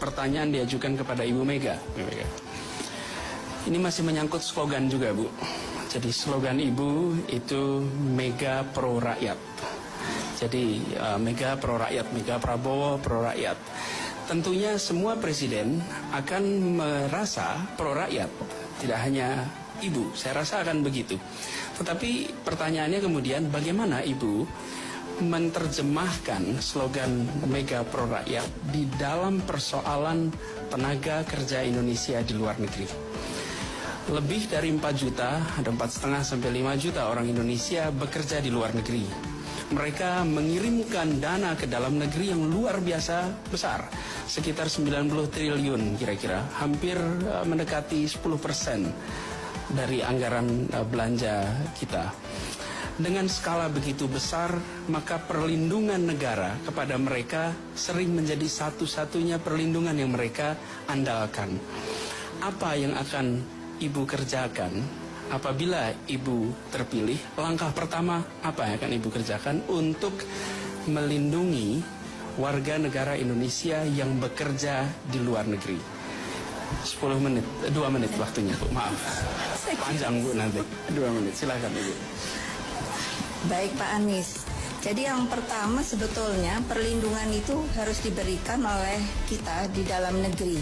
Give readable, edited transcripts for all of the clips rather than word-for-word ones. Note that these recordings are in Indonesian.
pertanyaan diajukan kepada Ibu Mega. Ini masih menyangkut slogan juga, Bu. Jadi slogan Ibu itu Mega Pro Rakyat. Jadi Mega Pro Rakyat, Mega Prabowo Pro Rakyat. Tentunya semua presiden akan merasa pro rakyat, tidak hanya Ibu. Saya rasa akan begitu. Tetapi pertanyaannya kemudian bagaimana Ibu menerjemahkan slogan Mega Pro Rakyat di dalam persoalan tenaga kerja Indonesia di luar negeri. Lebih dari 4 juta, ada 4,5 sampai 5 juta orang Indonesia bekerja di luar negeri. Mereka mengirimkan dana ke dalam negeri yang luar biasa besar, sekitar 90 triliun kira-kira, hampir mendekati 10% dari anggaran belanja kita. Dengan skala begitu besar, maka perlindungan negara kepada mereka sering menjadi satu-satunya perlindungan yang mereka andalkan. Apa yang akan Ibu kerjakan apabila Ibu terpilih? Langkah pertama apa yang akan Ibu kerjakan untuk melindungi warga negara Indonesia yang bekerja di luar negeri? 10 menit, 2 menit waktunya, Bu. Maaf, panjang, Bu, nanti 2 menit, silakan, Ibu. Baik, Pak Anies. Jadi yang pertama sebetulnya perlindungan itu harus diberikan oleh kita di dalam negeri.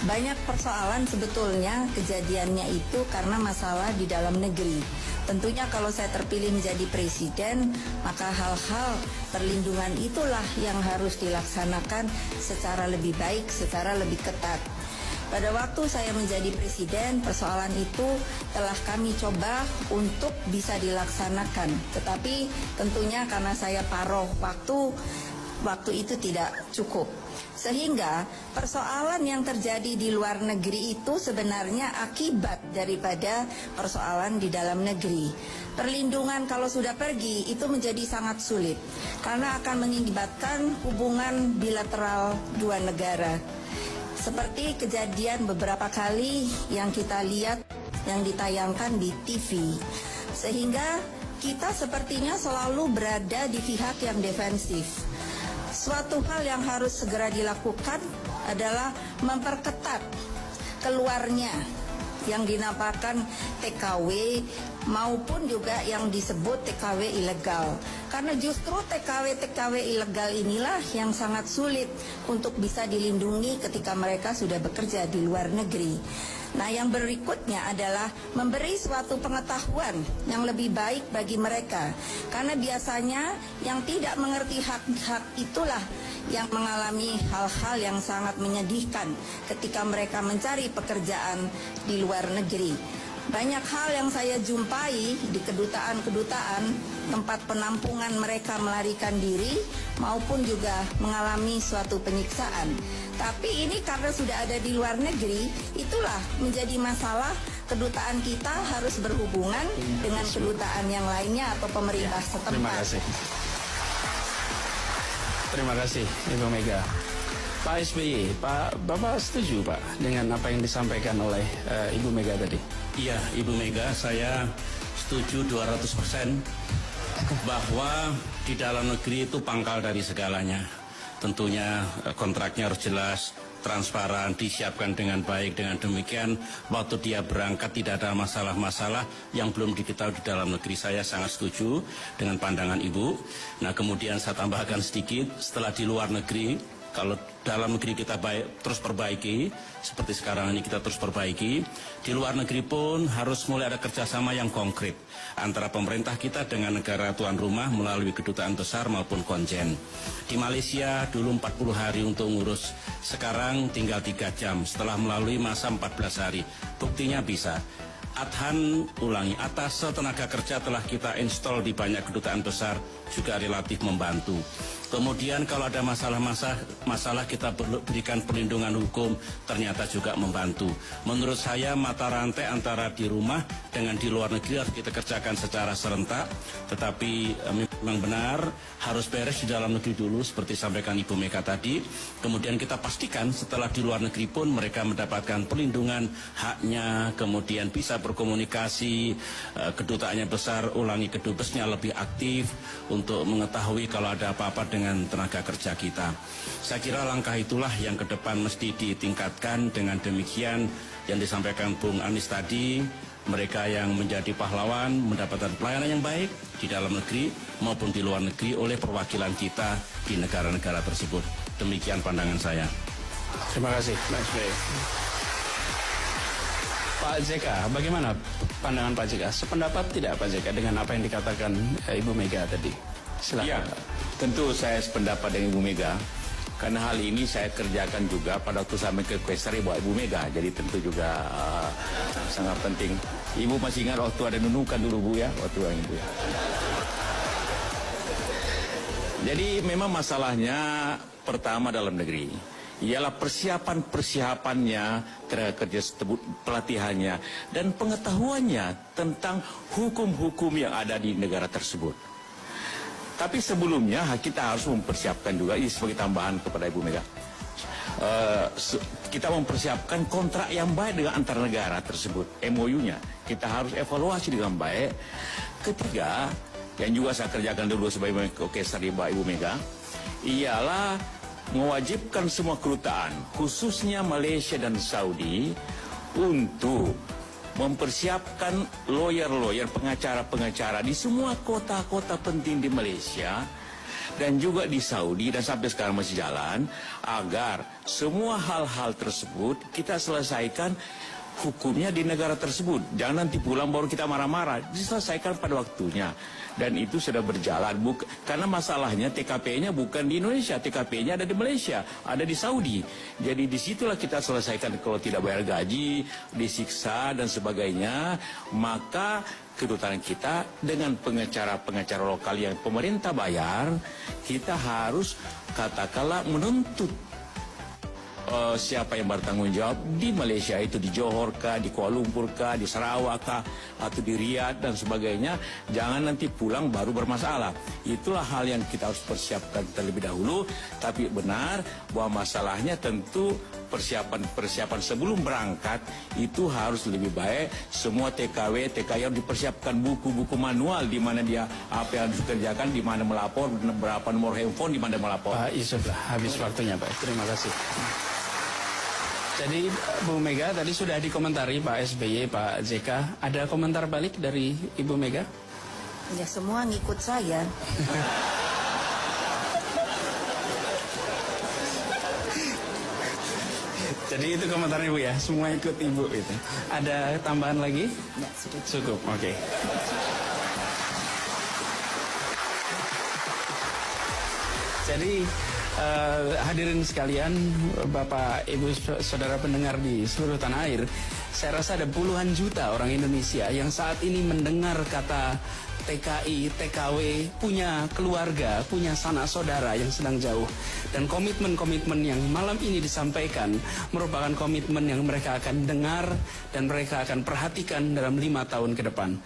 Banyak persoalan sebetulnya kejadiannya itu karena masalah di dalam negeri. Tentunya kalau saya terpilih menjadi presiden, maka hal-hal perlindungan itulah yang harus dilaksanakan secara lebih baik, secara lebih ketat. Pada waktu saya menjadi presiden, persoalan itu telah kami coba untuk bisa dilaksanakan. Tetapi tentunya karena saya paruh waktu itu tidak cukup. Sehingga persoalan yang terjadi di luar negeri itu sebenarnya akibat daripada persoalan di dalam negeri. Perlindungan kalau sudah pergi itu menjadi sangat sulit karena akan mengakibatkan hubungan bilateral dua negara. Seperti kejadian beberapa kali yang kita lihat yang ditayangkan di TV. Sehingga kita sepertinya selalu berada di pihak yang defensif. Suatu hal yang harus segera dilakukan adalah memperketat keluarnya yang dinamakan TKW maupun juga yang disebut TKW ilegal. Karena justru TKW ilegal inilah yang sangat sulit untuk bisa dilindungi ketika mereka sudah bekerja di luar negeri. Nah, yang berikutnya adalah memberi suatu pengetahuan yang lebih baik bagi mereka. Karena biasanya yang tidak mengerti hak-hak itulah yang mengalami hal-hal yang sangat menyedihkan ketika mereka mencari pekerjaan di luar negeri. Banyak hal yang saya jumpai di kedutaan-kedutaan tempat penampungan mereka melarikan diri maupun juga mengalami suatu penyiksaan. Tapi ini karena sudah ada di luar negeri, itulah menjadi masalah. Kedutaan kita harus berhubungan dengan kedutaan yang lainnya atau pemerintah setempat. Terima kasih. Terima kasih, Ibu Mega. Pak SBY, Bapak setuju, Pak, dengan apa yang disampaikan oleh Ibu Mega tadi? Iya, Ibu Mega, saya setuju 200% bahwa di dalam negeri itu pangkal dari segalanya. Tentunya kontraknya harus jelas, transparan, disiapkan dengan baik. Dengan demikian, waktu dia berangkat tidak ada masalah-masalah yang belum diketahui di dalam negeri. Saya sangat setuju dengan pandangan Ibu. Nah, kemudian saya tambahkan sedikit, setelah di luar negeri, kalau dalam negeri kita terus perbaiki, seperti sekarang ini kita terus perbaiki, di luar negeri pun harus mulai ada kerjasama yang konkret antara pemerintah kita dengan negara tuan rumah melalui kedutaan besar maupun konjen. Di Malaysia dulu 40 hari untuk ngurus, sekarang tinggal 3 jam setelah melalui masa 14 hari. Buktinya bisa. Adhan ulangi, atas tenaga kerja telah kita install di banyak kedutaan besar juga relatif membantu. Kemudian kalau ada masalah kita berikan perlindungan hukum, ternyata juga membantu. Menurut saya mata rantai antara di rumah dengan di luar negeri harus kita kerjakan secara serentak, tetapi memang benar harus beres di dalam negeri dulu seperti sampaikan Ibu Mega tadi. Kemudian kita pastikan setelah di luar negeri pun mereka mendapatkan perlindungan haknya, kemudian bisa berkomunikasi, kedutaannya besar, ulangi kedubesnya lebih aktif untuk mengetahui kalau ada apa-apa dengan tenaga kerja kita. Saya kira langkah itulah yang ke depan mesti ditingkatkan. Dengan demikian yang disampaikan Bung Anies tadi, mereka yang menjadi pahlawan mendapatkan pelayanan yang baik di dalam negeri maupun di luar negeri oleh perwakilan kita di negara-negara tersebut. Demikian pandangan saya. Terima kasih, Pak SBY. Pak JK, bagaimana pandangan Pak JK? Sependapat tidak Pak JK dengan apa yang dikatakan Ibu Mega tadi? Silakan. Ya, tentu saya sependapat dengan Ibu Mega. Karena hal ini saya kerjakan juga pada waktu saya ke Questari buat Ibu Mega. Jadi tentu juga sangat penting. Ibu masih ingat waktu ada nunukan dulu Bu ya, waktu yang Ibu ya. Jadi memang masalahnya pertama dalam negeri ialah persiapannya tenaga kerja tersebut, pelatihannya dan pengetahuannya tentang hukum-hukum yang ada di negara tersebut. Tapi sebelumnya kita harus mempersiapkan juga, ini sebagai tambahan kepada Ibu Mega, kita mempersiapkan kontrak yang baik dengan antar negara tersebut, MOU-nya. Kita harus evaluasi dengan baik. Ketiga, yang juga saya kerjakan dulu sebagai orkestra di Ibu Mega, ialah mewajibkan semua kedutaan, khususnya Malaysia dan Saudi, untuk mempersiapkan lawyer-lawyer, pengacara-pengacara di semua kota-kota penting di Malaysia dan juga di Saudi dan sampai sekarang masih jalan, agar semua hal-hal tersebut kita selesaikan hukumnya di negara tersebut. Jangan nanti pulang baru kita marah-marah, diselesaikan pada waktunya. Dan itu sudah berjalan, karena masalahnya TKP-nya bukan di Indonesia, TKP-nya ada di Malaysia, ada di Saudi. Jadi disitulah kita selesaikan. Kalau tidak bayar gaji, disiksa dan sebagainya, maka kedutaan kita dengan pengacara-pengacara lokal yang pemerintah bayar, kita harus katakanlah menuntut siapa yang bertanggung jawab di Malaysia, itu di Johor kah, di Kuala Lumpur kah, di Sarawak kah, atau di Riyadh dan sebagainya. Jangan nanti pulang baru bermasalah. Itulah hal yang kita harus persiapkan terlebih dahulu. Tapi benar bahwa masalahnya tentu persiapan sebelum berangkat itu harus lebih baik. Semua TKW, TKI harus dipersiapkan buku-buku manual di mana dia apa yang harus dikerjakan, di mana melapor, berapa nomor handphone, di mana melapor. Pak Yusuf, habis waktunya Pak. Terima kasih. Jadi Bu Mega tadi sudah dikomentari Pak SBY, Pak JK. Ada komentar balik dari Ibu Mega? Ya semua ngikut saya. Jadi itu komentarnya Bu ya, semua ikut Ibu itu. Ada tambahan lagi? Ya, Cukup, oke. Jadi hadirin sekalian, Bapak, Ibu, Saudara pendengar di seluruh tanah air, saya rasa ada puluhan juta orang Indonesia yang saat ini mendengar kata TKI, TKW, punya keluarga, punya sanak saudara yang sedang jauh. Dan komitmen-komitmen yang malam ini disampaikan merupakan komitmen yang mereka akan dengar dan mereka akan perhatikan dalam 5 tahun ke depan.